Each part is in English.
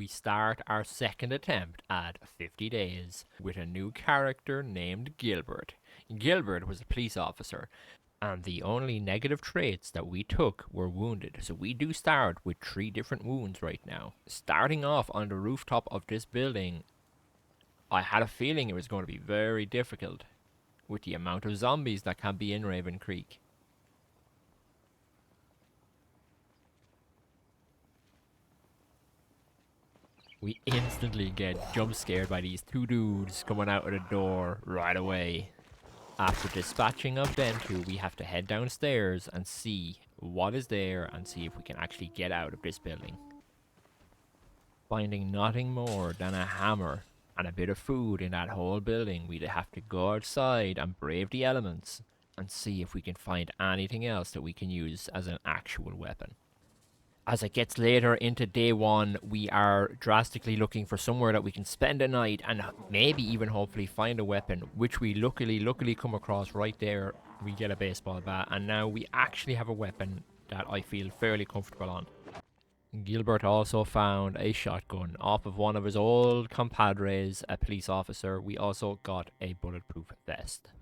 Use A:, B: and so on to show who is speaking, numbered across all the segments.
A: we start our second attempt at 50 days with a new character named Gilbert. Gilbert was a police officer, and the only negative traits that we took were wounded. So we do start with 3 different wounds right now. Starting off on the rooftop of this building, I had a feeling it was going to be very difficult with the amount of zombies that can be in Raven Creek. We instantly get jump scared by these 2 dudes coming out of the door right away. After dispatching of them 2, we have to head downstairs and see what is there and see if we can actually get out of this building. Finding nothing more than a hammer and a bit of food in that whole building, we'd have to go outside and brave the elements and see if we can find anything else that we can use as an actual weapon. As it gets later into day 1, we are drastically looking for somewhere that we can spend a night and maybe even hopefully find a weapon, which we luckily come across right there. We get a baseball bat, and now we actually have a weapon that I feel fairly comfortable on. Gilbert also found a shotgun off of one of his old compadres, a police officer. We also got a bulletproof vest.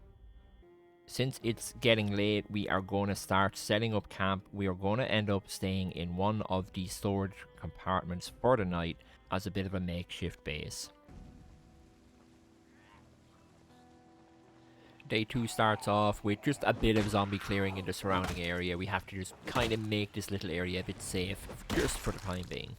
A: Since it's getting late, we are going to start setting up camp. We are going to end up staying in one of the storage compartments for the night as a bit of a makeshift base. Day 2 starts off with just a bit of zombie clearing in the surrounding area. We have to just kind of make this little area a bit safe just for the time being.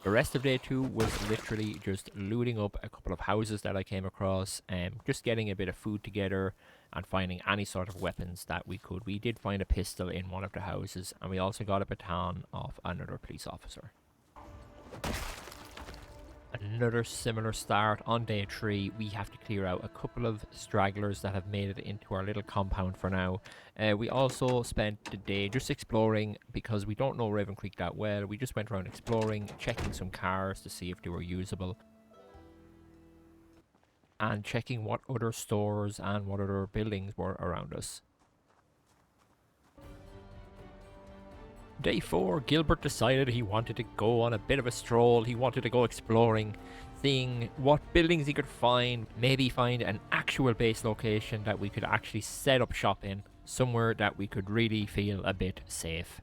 A: The rest of day 2 was literally just looting up a couple of houses that I came across, just getting a bit of food together and finding any sort of weapons that we could. We did find a pistol in one of the houses, and we also got a baton off another police officer. Another similar start on day 3. We have to clear out a couple of stragglers that have made it into our little compound for now. We also spent the day just exploring because we don't know Raven Creek that well. We just went around exploring, checking some cars to see if they were usable, and checking what other stores and what other buildings were around us. Day 4, Gilbert decided he wanted to go on a bit of a stroll. He wanted to go exploring, seeing what buildings he could find, maybe find an actual base location that we could actually set up shop in, somewhere that we could really feel a bit safe.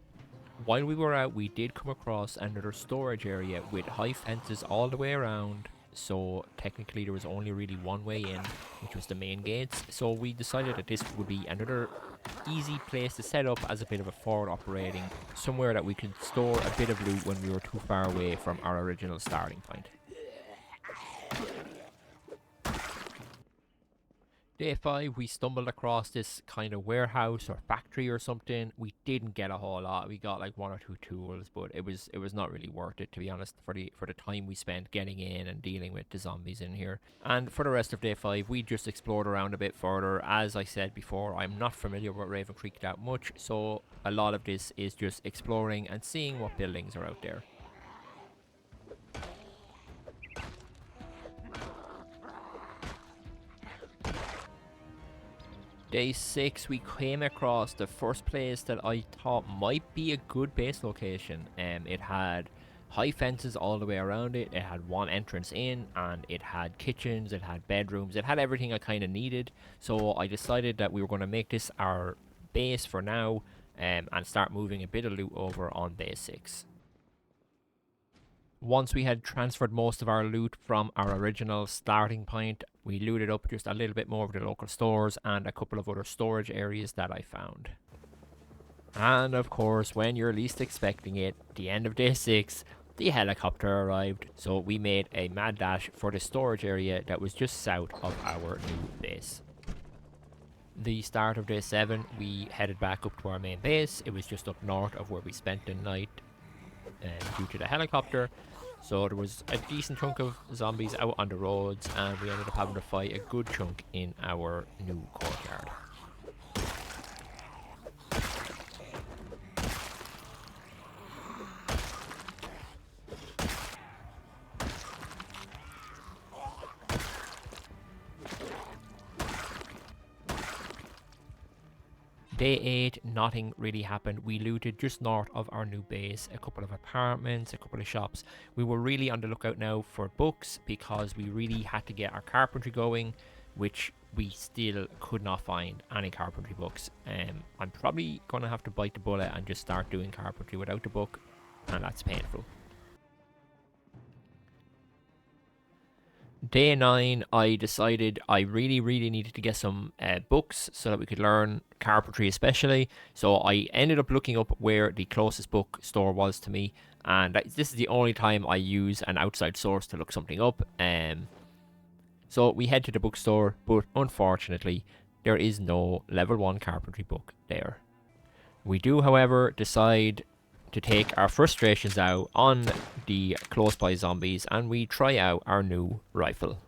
A: While we were out, we did come across another storage area with high fences all the way around, so technically there was only really one way in, which was the main gates. So we decided that this would be another easy place to set up as a bit of a forward operating, somewhere that we could store a bit of loot when we were too far away from our original starting point. Day 5, we stumbled across this kind of warehouse or factory or something. We didn't get a whole lot. We got like 1 or 2 tools, but it was not really worth it, to be honest, for the time we spent getting in and dealing with the zombies in here. And for the rest of day 5, we just explored around a bit further. As I said before, I'm not familiar with Raven Creek that much, so a lot of this is just exploring and seeing what buildings are out there. Day 6, we came across the first place that I thought might be a good base location. It had high fences all the way around it, it had one entrance in, and it had kitchens, it had bedrooms, it had everything I kind of needed. So I decided that we were going to make this our base for now, and start moving a bit of loot over on day 6. Once we had transferred most of our loot from our original starting point, we looted up just a little bit more of the local stores and a couple of other storage areas that I found. And of course, when you're least expecting it, the end of day 6, the helicopter arrived, so we made a mad dash for the storage area that was just south of our new base. The start of day 7, we headed back up to our main base. It was just up north of where we spent the night due to the helicopter. So there was a decent chunk of zombies out on the roads, and we ended up having to fight a good chunk in our new courtyard. Day 8, nothing really happened. We looted just north of our new base, a couple of apartments, a couple of shops. We were really on the lookout now for books because we really had to get our carpentry going, which we still could not find any carpentry books. I'm probably going to have to bite the bullet and just start doing carpentry without the book, and that's painful. Day 9, I decided I really needed to get some books so that we could learn carpentry especially. So I ended up looking up where the closest bookstore was to me, and this is the only time I use an outside source to look something up. So we head to the bookstore, but unfortunately there is no level 1 carpentry book there. We do, however, decide to take our frustrations out on the close by zombies, and we try out our new rifle.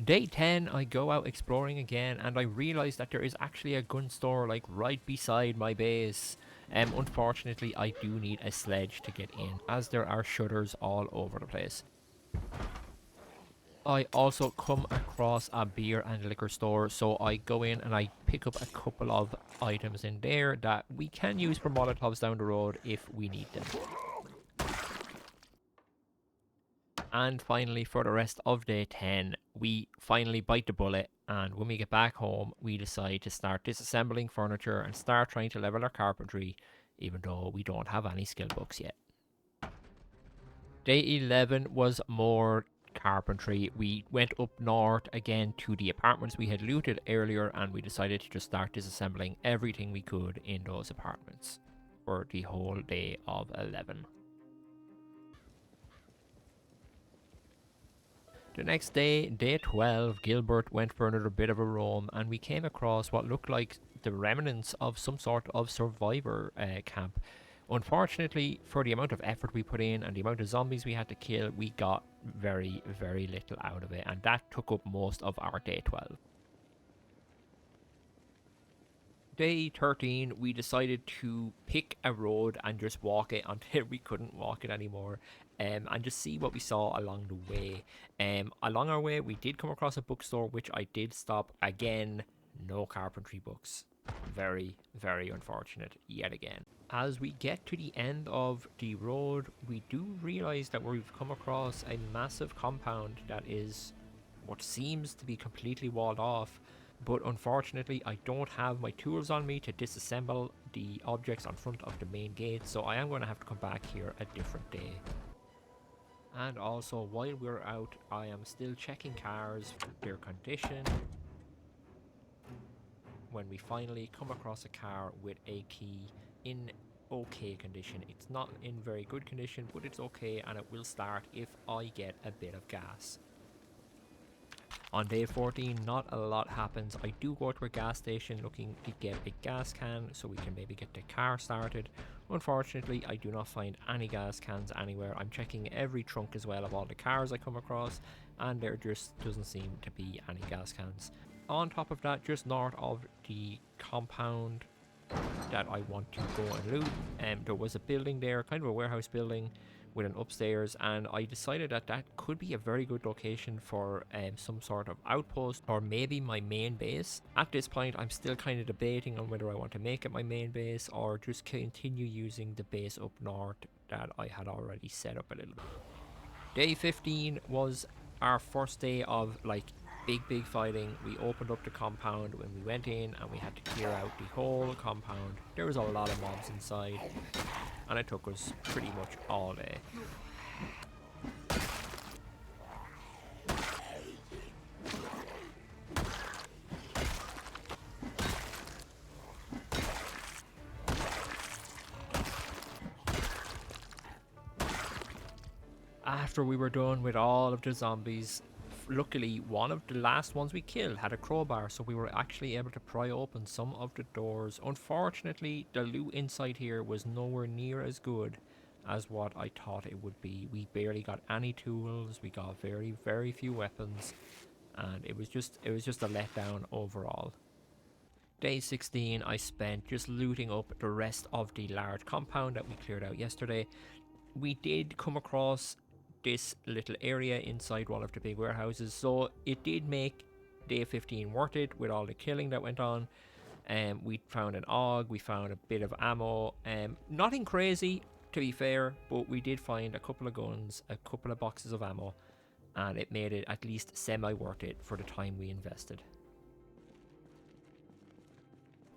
A: Day 10, I go out exploring again, and I realize that there is actually a gun store like right beside my base. Unfortunately, I do need a sledge to get in, as there are shutters all over the place. I also come across a beer and liquor store, so I go in and I pick up a couple of items in there that we can use for Molotovs down the road if we need them. And finally, for the rest of day 10, we finally bite the bullet, and when we get back home, we decide to start disassembling furniture and start trying to level our carpentry, even though we don't have any skill books yet. Day 11 was more carpentry. We went up north again to the apartments we had looted earlier, and we decided to just start disassembling everything we could in those apartments for the whole day of 11. The next day, day 12, Gilbert went for another bit of a roam, and we came across what looked like the remnants of some sort of survivor camp. Unfortunately, for the amount of effort we put in and the amount of zombies we had to kill, we got very little out of it, and that took up most of our day 12. Day 13, we decided to pick a road and just walk it until we couldn't walk it anymore, and just see what we saw along the way. Along our way, we did come across a bookstore, which I did stop. Again, no carpentry books. Very unfortunate yet again. As we get to the end of the road, we do realize that we've come across a massive compound that is what seems to be completely walled off. But unfortunately, I don't have my tools on me to disassemble the objects on front of the main gate, so I am going to have to come back here a different day. And also, while we're out, I am still checking cars for their condition. When we finally come across a car with a key in okay condition. It's not in very good condition, but it's okay, and it will start if I get a bit of gas. On day 14, not a lot happens. I do go to a gas station looking to get a gas can so we can maybe get the car started. Unfortunately, I do not find any gas cans anywhere. I'm checking every trunk as well of all the cars I come across, and there just doesn't seem to be any gas cans. On top of that, just north of the compound that I want to go and loot, there was a building there, kind of a warehouse building with an upstairs, and I decided that that could be a very good location for some sort of outpost or maybe my main base. At this point, I'm still kind of debating on whether I want to make it my main base or just continue using the base up north that I had already set up a little bit. Day 15 was our first day of like big fighting. We opened up the compound when we went in and we had to clear out the whole compound. There was a lot of mobs inside and it took us pretty much all day. After we were done with all of the zombies, luckily one of the last ones we killed had a crowbar, so we were actually able to pry open some of the doors. Unfortunately, the loot inside here was nowhere near as good as what I thought it would be. We barely got any tools, we got very few weapons, and it was just a letdown overall. Day 16 I spent just looting up the rest of the large compound that we cleared out yesterday. We did come across this little area inside one of the big warehouses, so it did make day 15 worth it with all the killing that went on. We found an AUG, we found a bit of ammo, nothing crazy to be fair, but we did find a couple of guns, a couple of boxes of ammo, and it made it at least semi worth it for the time we invested.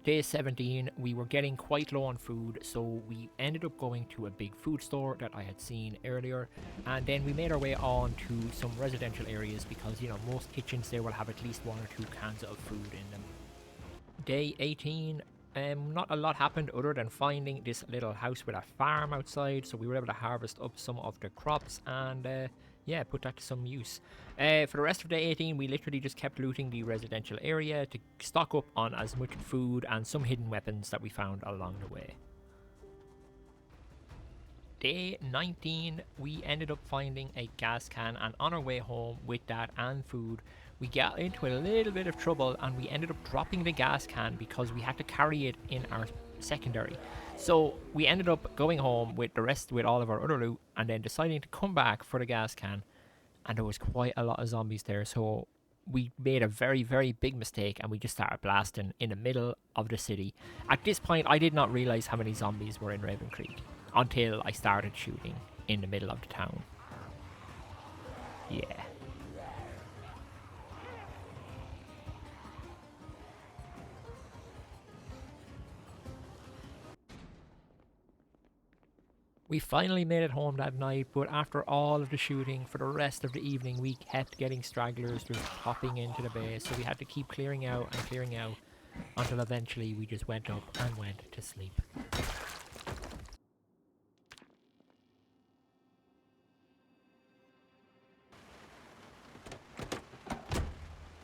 A: Day 17, we were getting quite low on food, so we ended up going to a big food store that I had seen earlier, and then we made our way on to some residential areas because, you know, most kitchens there will have at least 1 or 2 cans of food in them. Day 18, not a lot happened other than finding this little house with a farm outside, so we were able to harvest up some of the crops and yeah, put that to some use. For the rest of day 18, we literally just kept looting the residential area to stock up on as much food and some hidden weapons that we found along the way. Day 19, we ended up finding a gas can, and on our way home with that and food, we got into a little bit of trouble and we ended up dropping the gas can because we had to carry it in our secondary. So we ended up going home with the rest, with all of our other loot, and then deciding to come back for the gas can, and there was quite a lot of zombies there, so we made a very big mistake and we just started blasting in the middle of the city. At this point I did not realize how many zombies were in Raven Creek until I started shooting in the middle of the town. Yeah. We finally made it home that night, but after all of the shooting for the rest of the evening, we kept getting stragglers just popping into the base, so we had to keep clearing out until eventually we just went up and went to sleep.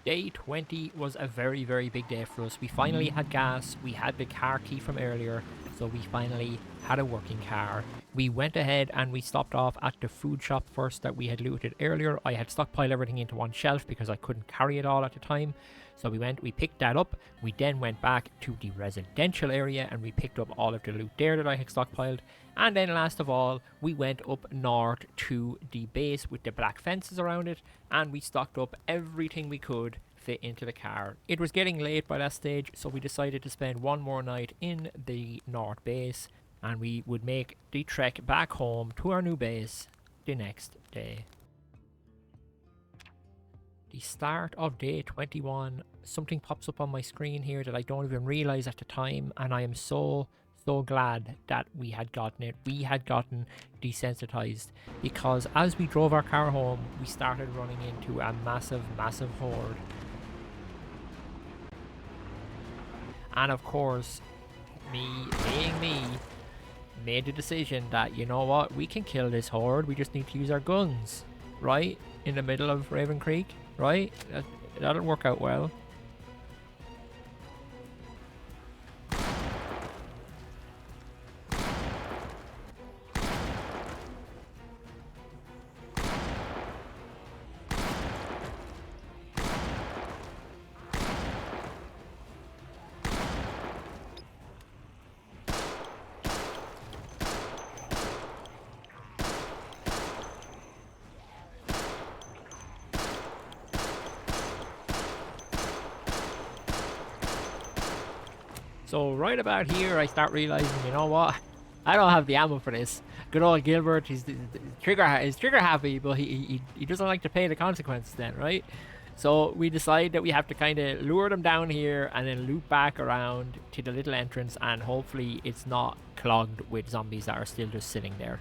A: Day 20 was a very big day for us. We finally had gas, we had the car key from earlier, so we finally had a working car. We went ahead and we stopped off at the food shop first that we had looted earlier. I had stockpiled everything into one shelf because I couldn't carry it all at the time. So we picked that up. We then went back to the residential area and we picked up all of the loot there that I had stockpiled. And then last of all, we went up north to the base with the black fences around it, and we stocked up everything we could fit into the car. It was getting late by that stage, so we decided to spend one more night in the north base, and we would make the trek back home to our new base the next day. The start of day 21, something pops up on my screen here that I don't even realize at the time, and I am so glad that we had gotten it. We had gotten desensitized because as we drove our car home, we started running into a massive horde. And of course, me being me, made the decision that, you know what, we can kill this horde, we just need to use our guns, right? In the middle of Raven Creek, right? That'll work out well. So right about here, I start realizing, you know what? I don't have the ammo for this. Good old Gilbert, he's trigger happy, but he doesn't like to pay the consequences then, right? So we decide that we have to kind of lure them down here and then loop back around to the little entrance, and hopefully it's not clogged with zombies that are still just sitting there.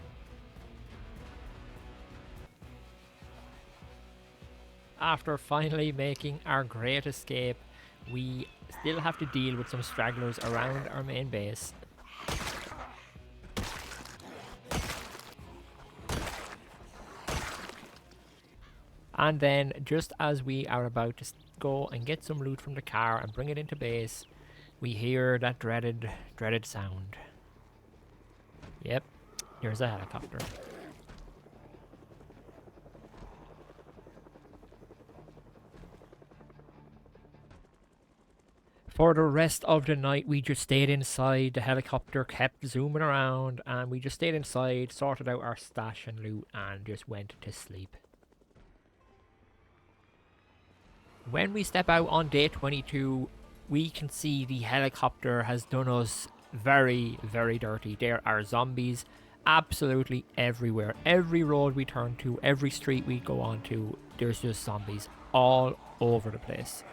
A: After finally making our great escape, we still have to deal with some stragglers around our main base. And then, just as we are about to go and get some loot from the car and bring it into base, we hear that dreaded sound. Yep, there's a helicopter. For the rest of the night, we just stayed inside. The helicopter kept zooming around, and we just stayed inside, sorted out our stash and loot, and just went to sleep. When we step out on day 22, we can see the helicopter has done us very, very dirty. There are zombies absolutely everywhere. Every road we turn to, every street we go on to, there's just zombies all over the place.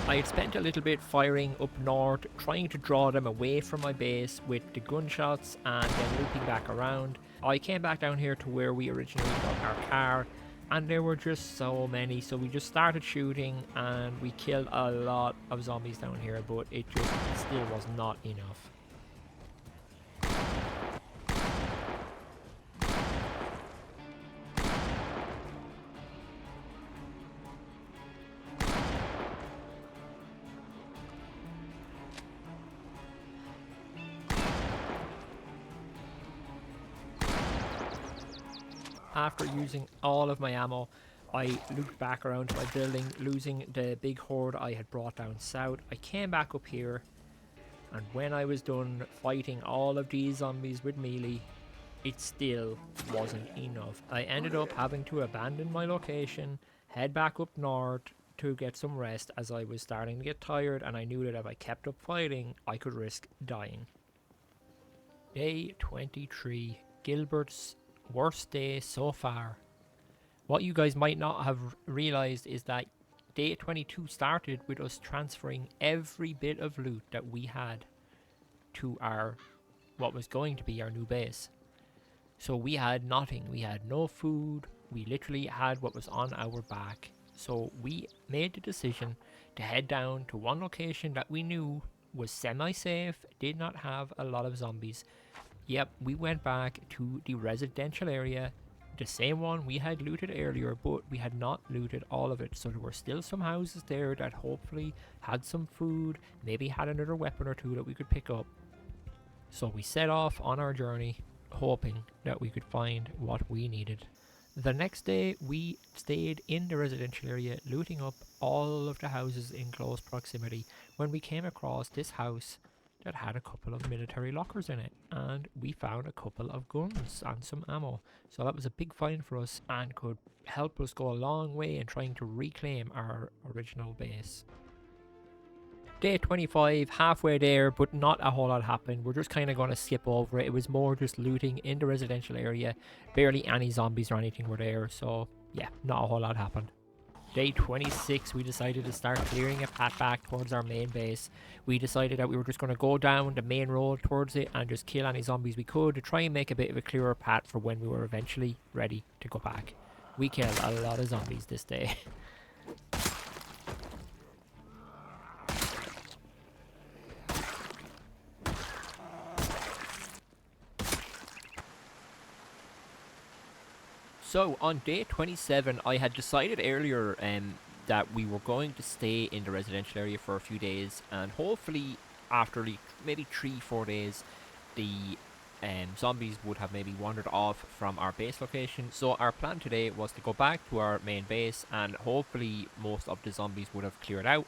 A: I had spent a little bit firing up north, trying to draw them away from my base with the gunshots and then looping back around. I came back down here to where we originally got our car, and there were just so many, so we just started shooting and we killed a lot of zombies down here, but it just still was not enough. After using all of my ammo, I looped back around to my building, losing the big horde I had brought down south. I came back up here, and when I was done fighting all of these zombies with melee, it still wasn't enough. I ended up having to abandon my location, head back up north to get some rest, as I was starting to get tired, and I knew that if I kept up fighting, I could risk dying. Day 23, Gilbert's worst day so far. What you guys might not have realized is that day 22 started with us transferring every bit of loot that we had to our what was going to be our new base. So we had nothing. We had no food. We literally had what was on our back. So we made the decision to head down to one location that we knew was semi-safe, did not have a lot of zombies. Yep, we went back to the residential area, the same one we had looted earlier, but we had not looted all of it. So there were still some houses there that hopefully had some food, maybe had another weapon or two that we could pick up. So we set off on our journey, hoping that we could find what we needed. The next day, we stayed in the residential area, looting up all of the houses in close proximity, when we came across this house that had a couple of military lockers in it, and we found a couple of guns and some ammo. So that was a big find for us and could help us go a long way in trying to reclaim our original base. Day 25, halfway there, but not a whole lot happened. We're just kind of going to skip over it. It was more just looting in the residential area. Barely any zombies or anything were there, so yeah, not a whole lot happened. Day 26, we decided to start clearing a path back towards our main base. We decided that we were just going to go down the main road towards it and just kill any zombies we could to try and make a bit of a clearer path for when we were eventually ready to go back. We killed a lot of zombies this day. So on day 27, I had decided earlier that we were going to stay in the residential area for a few days, and hopefully after maybe 3-4 days, the zombies would have maybe wandered off from our base location. So our plan today was to go back to our main base, and hopefully most of the zombies would have cleared out.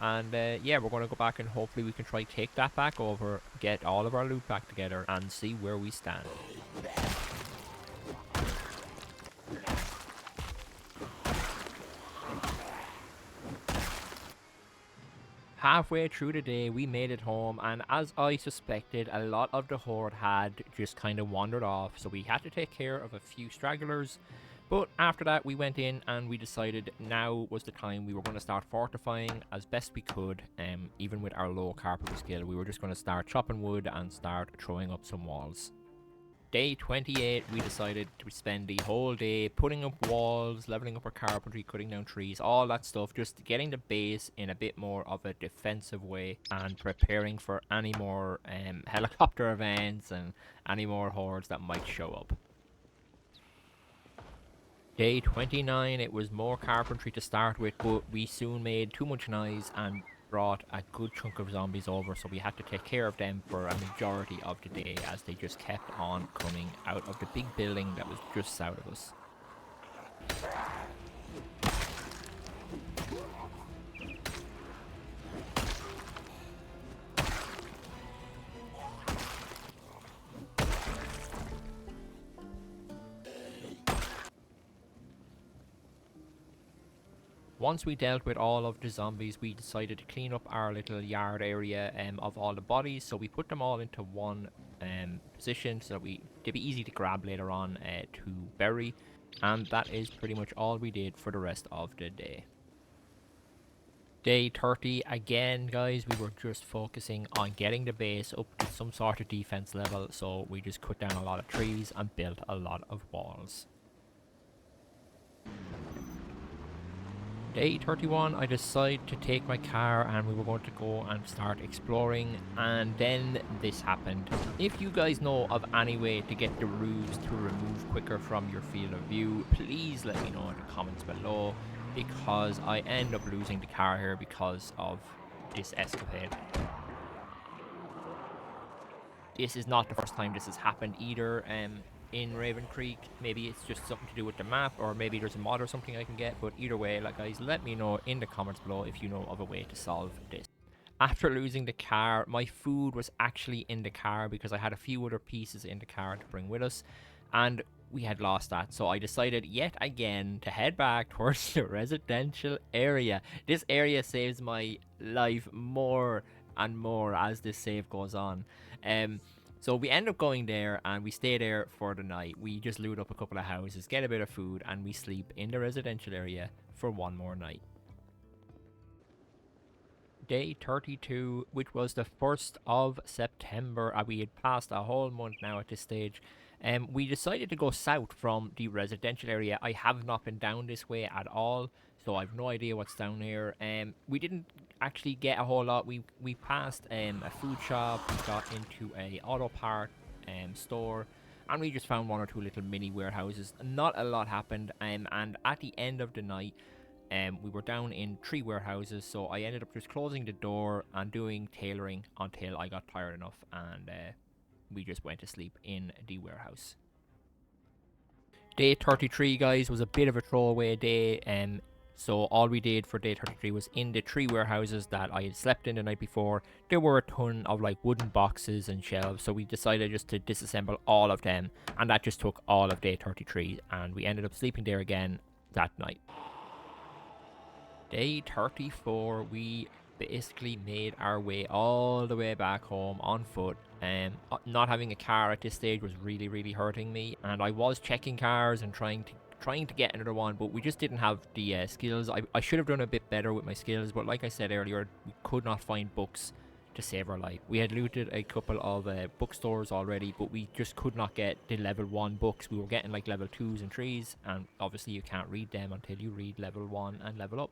A: And yeah, we're going to go back and hopefully we can try take that back over, get all of our loot back together, and see where we stand. Halfway through the day, we made it home, and as I suspected, a lot of the horde had just kind of wandered off, so we had to take care of a few stragglers. But after that, we went in and we decided now was the time we were going to start fortifying as best we could. Even with our low carpentry skill, we were just going to start chopping wood and start throwing up some walls. Day 28, we decided to spend the whole day putting up walls, leveling up our carpentry, cutting down trees, all that stuff, just getting the base in a bit more of a defensive way and preparing for any more helicopter events and any more hordes that might show up. Day 29, it was more carpentry to start with, but we soon made too much noise and brought a good chunk of zombies over, so we had to take care of them for a majority of the day as they just kept on coming out of the big building that was just south of us. Once we dealt with all of the zombies, we decided to clean up our little yard area of all the bodies. So we put them all into one position so that they'd be easy to grab later on to bury. And that is pretty much all we did for the rest of the day. Day 30, again guys, we were just focusing on getting the base up to some sort of defense level. So we just cut down a lot of trees and built a lot of walls. Day 31, I decided to take my car and we were going to go and start exploring, and then this happened. If you guys know of any way to get the roofs to remove quicker from your field of view, please let me know in the comments below, because I end up losing the car here because of this escapade. This is not the first time this has happened either. In Raven Creek, maybe it's just something to do with the map, or maybe there's a mod or something I can get, but either way, like guys, let me know in the comments below if you know of a way to solve this. After losing the car, my food was actually in the car because I had a few other pieces in the car to bring with us, and we had lost that, so I decided yet again to head back towards the residential area. This area saves my life more and more as this save goes on. So we end up going there and we stay there for the night. We just loot up a couple of houses, get a bit of food, and we sleep in the residential area for one more night. Day 32, which was the 1st of September. We had passed a whole month now at this stage. We decided to go south from the residential area. I have not been down this way at all, so I've no idea what's down here. We didn't actually get a whole lot. We passed a food shop, we got into a auto part store, and we just found one or two little mini warehouses. Not a lot happened, and at the end of the night, we were down in 3 warehouses, so I ended up just closing the door and doing tailoring until I got tired enough, and we just went to sleep in the warehouse. Day 33, guys, was a bit of a throwaway day, so all we did for day 33 was in the 3 warehouses that I had slept in the night before. There were a ton of like wooden boxes and shelves, so we decided just to disassemble all of them, and that just took all of day 33, and we ended up sleeping there again that night. Day 34, we basically made our way all the way back home on foot. Not having a car at this stage was really hurting me, and I was checking cars and trying to get another one, but we just didn't have the skills. I should have done a bit better with my skills, but like I said earlier, we could not find books to save our life. We had looted a couple of bookstores already, but we just could not get the level 1 books. We were getting like level 2s and 3s, and obviously you can't read them until you read level 1 and level up.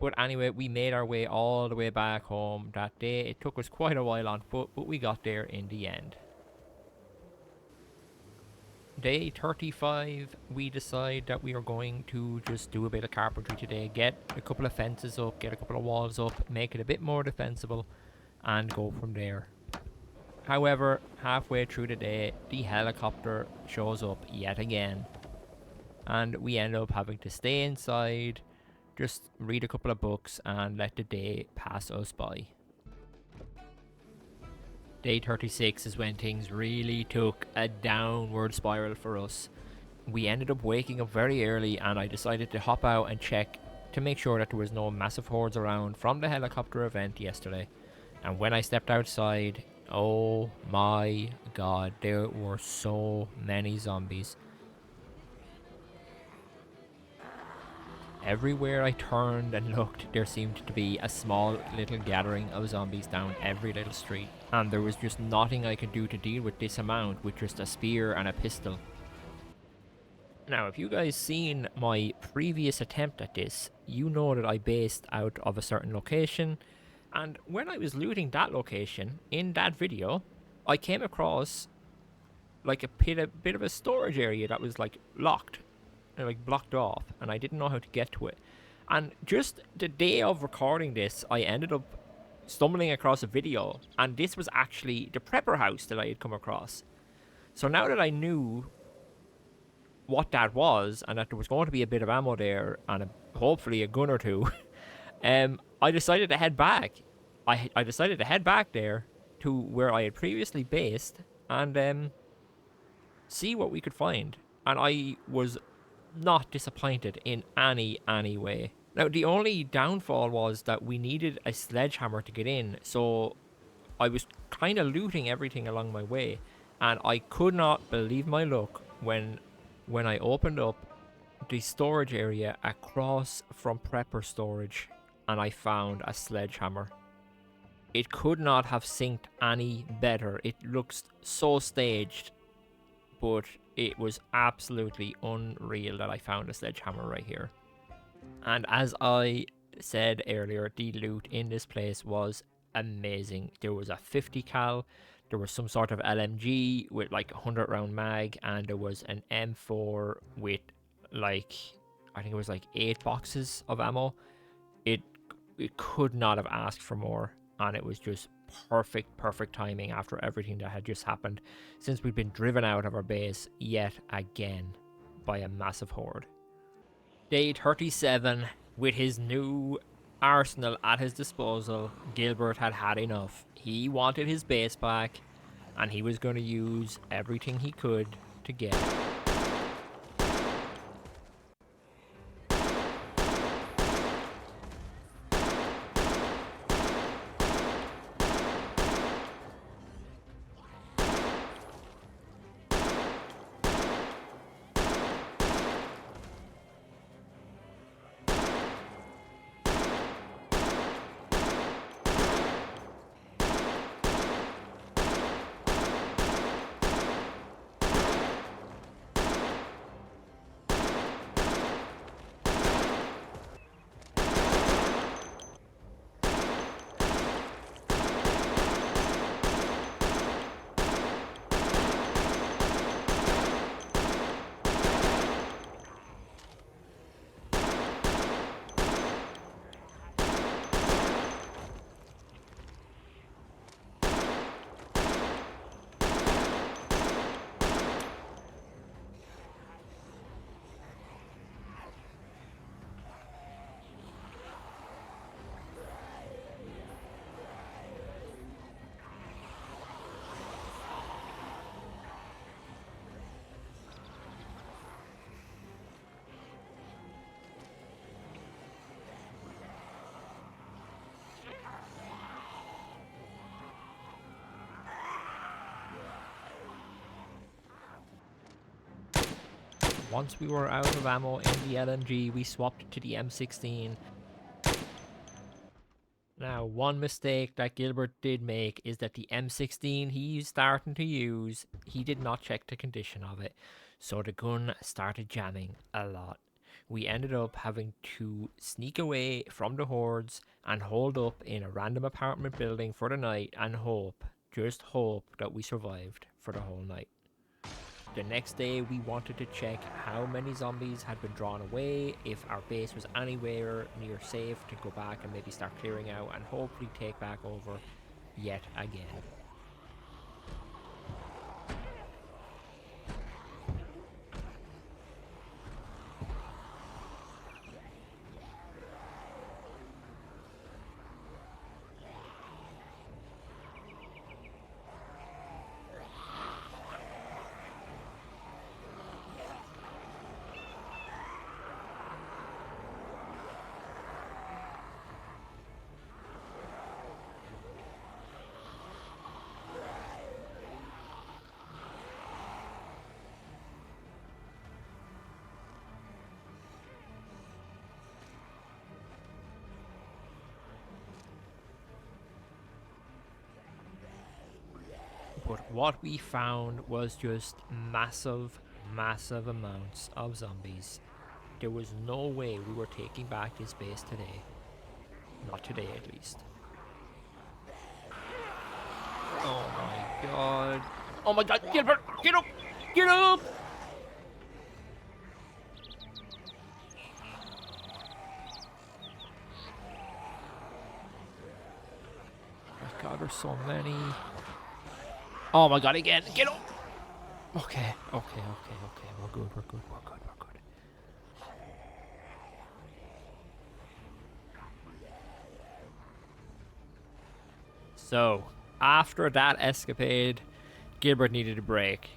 A: But anyway, we made our way all the way back home that day. It took us quite a while on foot, but we got there in the end. Day 35, we decide that we are going to just do a bit of carpentry today. Get a couple of fences up, get a couple of walls up, make it a bit more defensible, and go from there. However, halfway through the day, the helicopter shows up yet again, and we end up having to stay inside, just read a couple of books and let the day pass us by. Day 36 is when things really took a downward spiral for us. We ended up waking up very early, and I decided to hop out and check to make sure that there was no massive hordes around from the helicopter event yesterday. And when I stepped outside, oh my god, there were so many zombies. Everywhere I turned and looked, there seemed to be a small little gathering of zombies down every little street. And there was just nothing I could do to deal with this amount with just a spear and a pistol. Now, if you guys seen my previous attempt at this, you know that I based out of a certain location. And when I was looting that location in that video, I came across like a bit of a storage area that was like locked and like blocked off, and I didn't know how to get to it. And just the day of recording this, I ended up stumbling across a video, and this was actually the prepper house that I had come across. So now that I knew what that was and that there was going to be a bit of ammo there and hopefully a gun or two, I decided to head back. I decided to head back there to where I had previously based and see what we could find. And I was not disappointed in any way. Now, the only downfall was that we needed a sledgehammer to get in, so I was kind of looting everything along my way, and I could not believe my luck when I opened up the storage area across from prepper storage and I found a sledgehammer. It could not have synced any better. It looks so staged, but it was absolutely unreal that I found a sledgehammer right here. And as I said earlier, the loot in this place was amazing. There was a 50 cal, there was some sort of LMG with like a 100 round mag, and there was an M4 with like, I think it was like 8 boxes of ammo. It it could not have asked for more, and it was just perfect timing after everything that had just happened, since we'd been driven out of our base yet again by a massive horde. Day 37, with his new arsenal at his disposal, Gilbert had had enough. He wanted his base back, and he was going to use everything he could to get it. Once we were out of ammo in the LMG, we swapped to the M16. Now, one mistake that Gilbert did make is that the M16 he's starting to use, he did not check the condition of it, so the gun started jamming a lot. We ended up having to sneak away from the hordes and hold up in a random apartment building for the night and hope, just hope, that we survived for the whole night. The next day, we wanted to check how many zombies had been drawn away, if our base was anywhere near safe to go back and maybe start clearing out and hopefully take back over yet again. But what we found was just massive, massive amounts of zombies. There was no way we were taking back this base today. Not today, at least. Oh my god. Oh my god, Gilbert! Get up! Get up! Oh my god, there's so many. Oh my god, again! Get up! Okay, okay, okay, okay. We're good, we're good, we're good, we're good. So, after that escapade, Gilbert needed a break.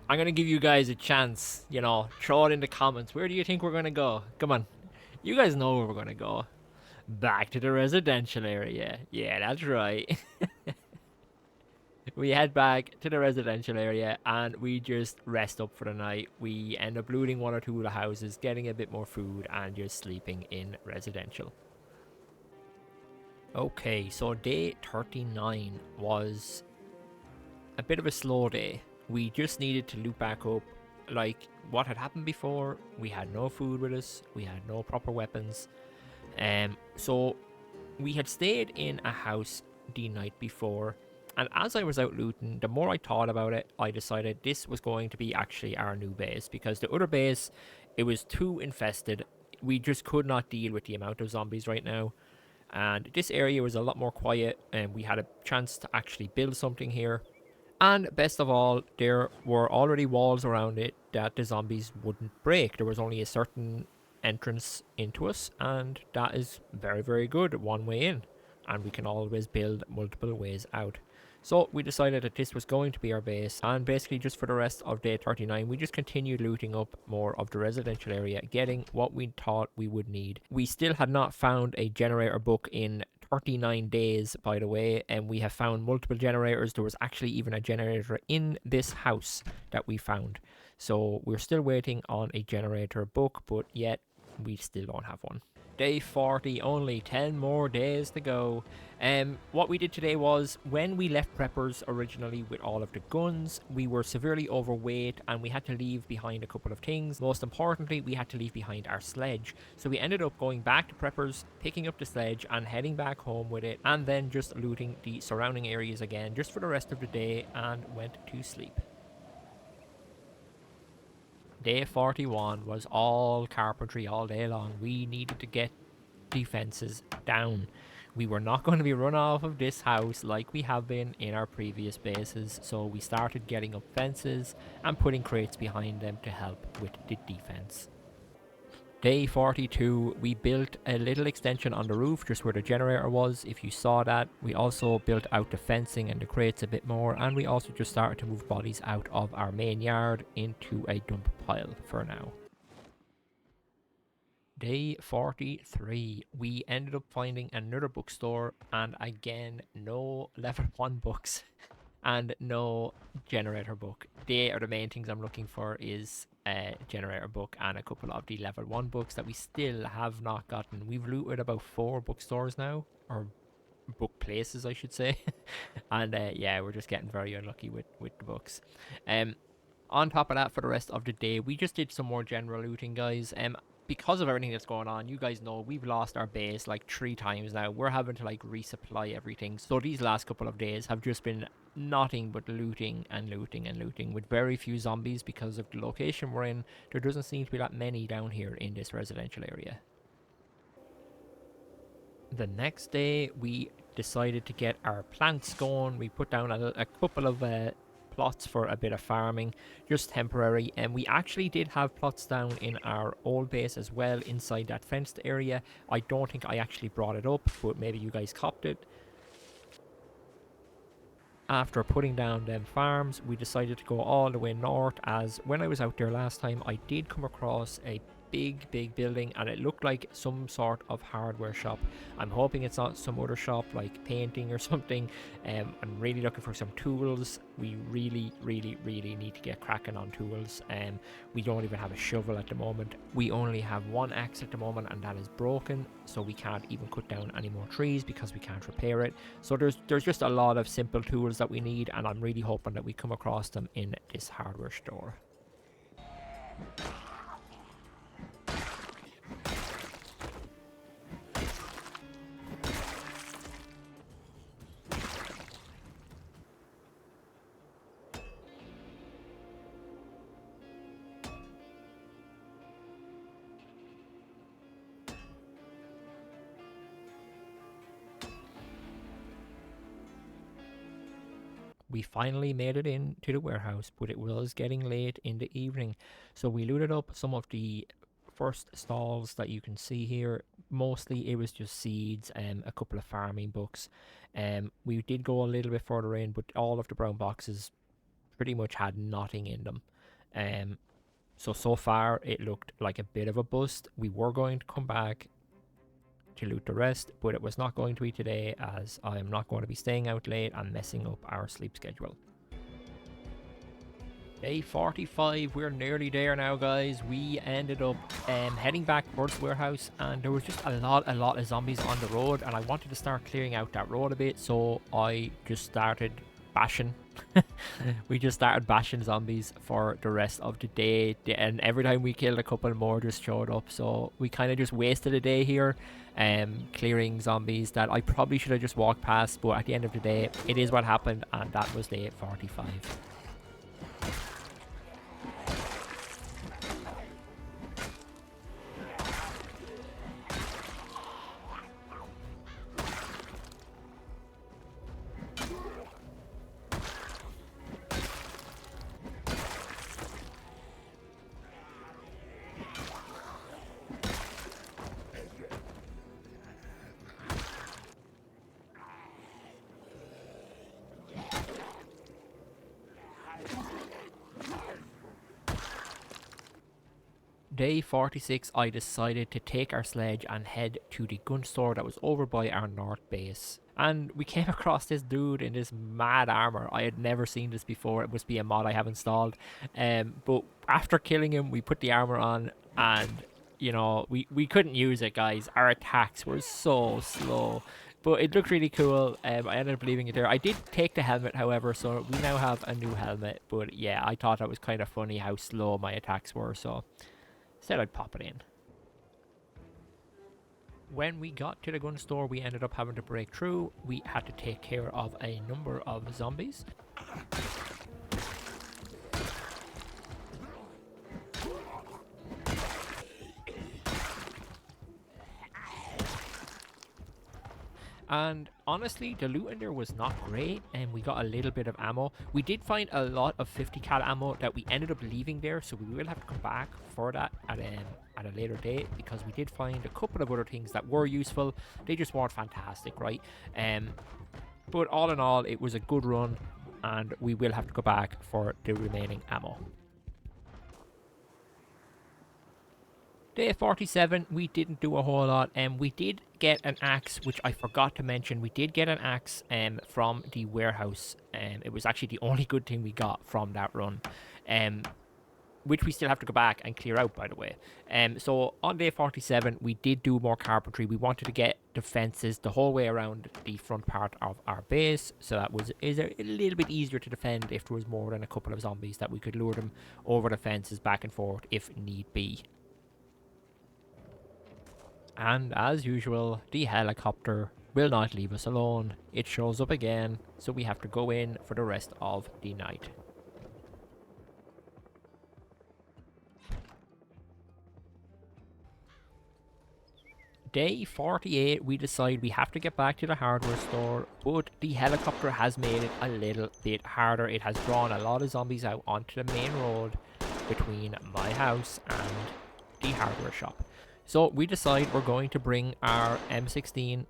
A: I'm gonna give you guys a chance, you know, throw it in the comments. Where do you think we're gonna go? Come on. You guys know where we're gonna go. Back to the residential area. Yeah, that's right. We head back to the residential area and we just rest up for the night. We end up looting one or two of the houses, getting a bit more food, and just sleeping in residential. Okay, so day 39 was a bit of a slow day. We just needed to loot back up. Like what had happened before, we had no food with us, we had no proper weapons. So we had stayed in a house the night before, and as I was out looting, the more I thought about it, I decided this was going to be actually our new base, because the other base, it was too infested. We just could not deal with the amount of zombies right now. And this area was a lot more quiet, and we had a chance to actually build something here. And best of all, there were already walls around it that the zombies wouldn't break. There was only a certain entrance into us, and that is very, very good. One way in, and we can always build multiple ways out. So we decided that this was going to be our base, and basically just for the rest of day 39, we just continued looting up more of the residential area, getting what we thought we would need. We still had not found a generator book in 39 days, by the way, and we have found multiple generators. There was actually even a generator in this house that we found. So we're still waiting on a generator book, but yet we still don't have one. Day 40, only 10 more days to go. What we did today was, when we left preppers originally with all of the guns, we were severely overweight and we had to leave behind a couple of things. Most importantly, we had to leave behind our sledge. So we ended up going back to preppers, picking up the sledge and heading back home with it, and then just looting the surrounding areas again just for the rest of the day, and went to sleep. Day 41 was all carpentry all day long. We needed to get defenses down. We were not going to be run off of this house like we have been in our previous bases, so we started getting up fences and putting crates behind them to help with the defense. Day 42, we built a little extension on the roof just where the generator was, if you saw that. We also built out the fencing and the crates a bit more, and we also just started to move bodies out of our main yard into a dump pile for now. Day 43, we ended up finding another bookstore, and again, no level 1 books and no generator book. They are the main things I'm looking for, is a generator book and a couple of the level 1 books that we still have not gotten. We've looted about 4 bookstores now, or book places I should say. And yeah, we're just getting very unlucky with the books. On top of that, for the rest of the day, we just did some more general looting, guys. Because of everything that's going on, you guys know we've lost our base like 3 times now. We're having to like resupply everything. So these last couple of days have just been nothing but looting and looting and looting, with very few zombies because of the location we're in. There doesn't seem to be that many down here in this residential area. The next day, we decided to get our plants going. We put down a couple of plots for a bit of farming, just temporary, and we actually did have plots down in our old base as well, inside that fenced area. I don't think I actually brought it up, but maybe you guys copped it. After putting down them farms, we decided to go all the way north, as when I was out there last time, I did come across a big building, and it looked like some sort of hardware shop. I'm hoping it's not some other shop like painting or something. I'm really looking for some tools. We really need to get cracking on tools. We don't even have a shovel at the moment. We only have one axe at the moment, and that is broken, so we can't even cut down any more trees because we can't repair it. So there's just a lot of simple tools that we need, and I'm really hoping that we come across them in this hardware store. We finally made it into the warehouse, but it was getting late in the evening. So we looted up some of the first stalls that you can see here. Mostly it was just seeds and a couple of farming books. We did go a little bit further in, but all of the brown boxes pretty much had nothing in them. So far it looked like a bit of a bust. We were going to come back to loot the rest, but it was not going to be today as I am not going to be staying out late and messing up our sleep schedule. Day 45, we're nearly there now, guys. We ended up heading back towards the warehouse, and there was just a lot of zombies on the road, and I wanted to start clearing out that road a bit, so I just started bashing. We just started bashing zombies for the rest of the day, and every time we killed a couple more just showed up, so we kind of just wasted a day here clearing zombies that I probably should have just walked past, but at the end of the day it is what happened, and that was day 45. Day 46, I decided to take our sledge and head to the gun store that was over by our north base. And we came across this dude in this mad armor. I had never seen this before. It must be a mod I have installed. But after killing him, we put the armor on, and you know, we couldn't use it, guys. Our attacks were so slow. But it looked really cool. I ended up leaving it there. I did take the helmet, however, so we now have a new helmet. But yeah, I thought that was kind of funny how slow my attacks were, so said I'd pop it in. When we got to the gun store, we ended up having to break through. We had to take care of a number of zombies. And honestly, the loot in there was not great, and we got a little bit of ammo. We did find a lot of 50 cal ammo that we ended up leaving there, so we will have to come back for that at a later date, because we did find a couple of other things that were useful. They just weren't fantastic, right? But all in all, it was a good run, and we will have to go back for the remaining ammo. Day 47, we didn't do a whole lot, and we did get an axe, which I forgot to mention. We did get an axe from the warehouse, and it was actually the only good thing we got from that run, which we still have to go back and clear out, by the way. So on day 47, we did do more carpentry. We wanted to get the fences the whole way around the front part of our base, so that is a little bit easier to defend if there was more than a couple of zombies, that we could lure them over the fences back and forth if need be. And as usual, the helicopter will not leave us alone. It shows up again, so we have to go in for the rest of the night. Day 48, we decide we have to get back to the hardware store, but the helicopter has made it a little bit harder. It has drawn a lot of zombies out onto the main road between my house and the hardware shop. So we decide we're going to bring our M16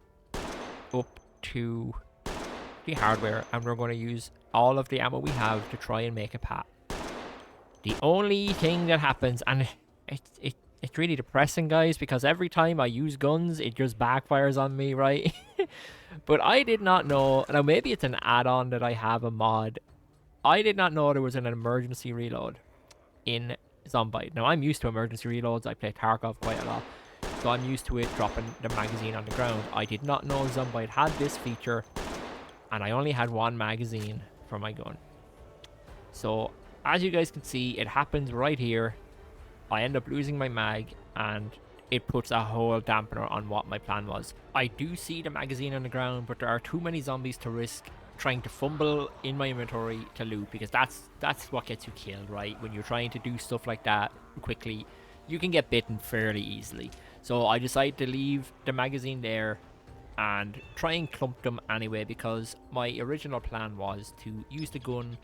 A: up to the hardware, and we're going to use all of the ammo we have to try and make a path. The only thing that happens, and it's It's really depressing, guys, because every time I use guns, it just backfires on me, right? But I did not know. Now, maybe it's an add-on that I have a mod. I did not know there was an emergency reload in Zomboid. Now, I'm used to emergency reloads. I play Tarkov quite a lot, so I'm used to it dropping the magazine on the ground. I did not know Zomboid had this feature, and I only had one magazine for my gun. So, as you guys can see, it happens right here. I end up losing my mag, and it puts a whole dampener on what my plan was. I do see the magazine on the ground, but there are too many zombies to risk trying to fumble in my inventory to loot, because that's what gets you killed, right? When you're trying to do stuff like that quickly, you can get bitten fairly easily. So I decided to leave the magazine there and try and clump them anyway, because my original plan was to use the gun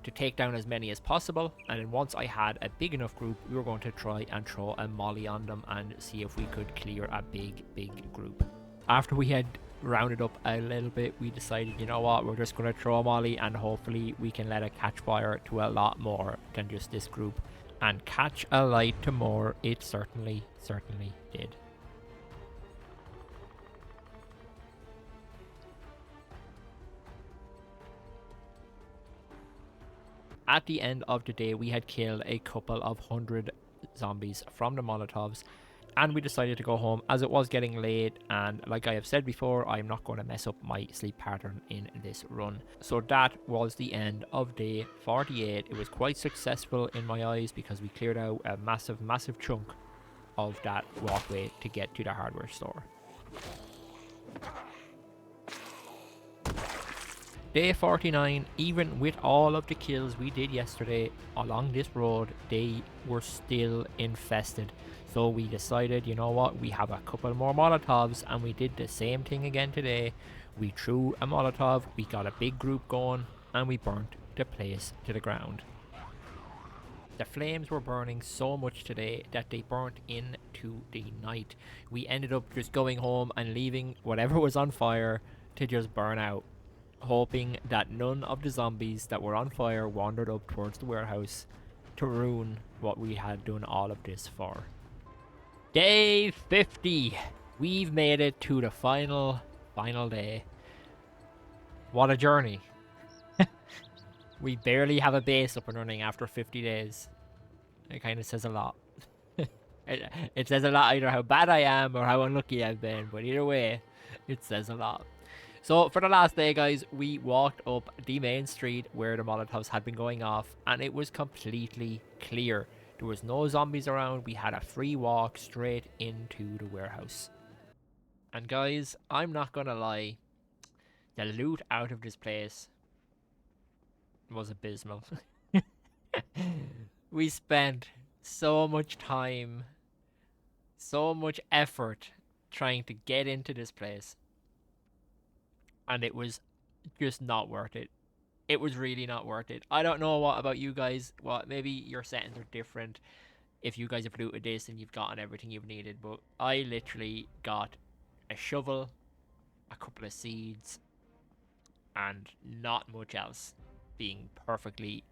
A: to take down as many as possible, and then once I had a big enough group, we were going to try and throw a molly on them and see if we could clear a big group. After we had rounded up a little bit, we decided, you know what, we're just going to throw a molly, and hopefully we can let it catch fire to a lot more than just this group. And catch a light to more, it certainly did. At the end of the day, we had killed a couple of 100 zombies from the Molotovs, and we decided to go home as it was getting late, and like I have said before, I'm not going to mess up my sleep pattern in this run. So that was the end of day 48. It was quite successful in my eyes because we cleared out a massive chunk of that walkway to get to the hardware store. Day 49, even with all of the kills we did yesterday along this road, they were still infested. So we decided, you know what, we have a couple more Molotovs, and we did the same thing again today. We threw a Molotov, we got a big group going, and we burnt the place to the ground. The flames were burning so much today that they burnt into the night. We ended up just going home and leaving whatever was on fire to just burn out, hoping that none of the zombies that were on fire wandered up towards the warehouse to ruin what we had done all of this for. Day 50! We've made it to the final day. What a journey. We barely have a base up and running after 50 days. It kind of says a lot. It says a lot either how bad I am or how unlucky I've been, but either way, it says a lot. So for the last day, guys, we walked up the main street where the Molotovs had been going off, and it was completely clear. There was no zombies around. We had a free walk straight into the warehouse. And guys, I'm not gonna lie, the loot out of this place was abysmal. We spent so much time, so much effort trying to get into this place, and it was just not worth it. It was really not worth it. I don't know what about you guys. What, maybe your settings are different if you guys have looted this and you've gotten everything you've needed, but I literally got a shovel, a couple of seeds, and not much else, being perfectly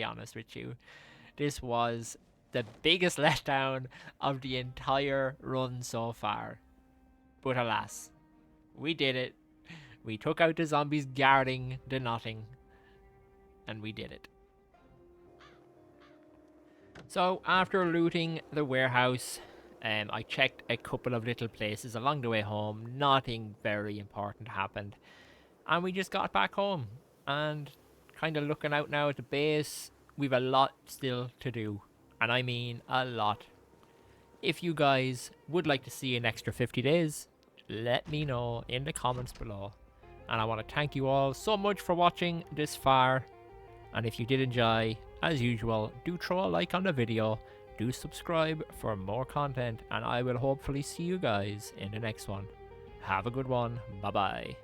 A: honest with you. This was the biggest letdown of the entire run so far. But alas, we did it. We took out the zombies guarding the nothing, and we did it. So after looting the warehouse, I checked a couple of little places along the way home. Nothing very important happened, and we just got back home and kind of looking out now at the base. We've a lot still to do, and I mean a lot. If you guys would like to see an extra 50 days, let me know in the comments below. And I want to thank you all so much for watching this far. And if you did enjoy, as usual, do throw a like on the video, do subscribe for more content, and I will hopefully see you guys in the next one. Have a good one. Bye bye.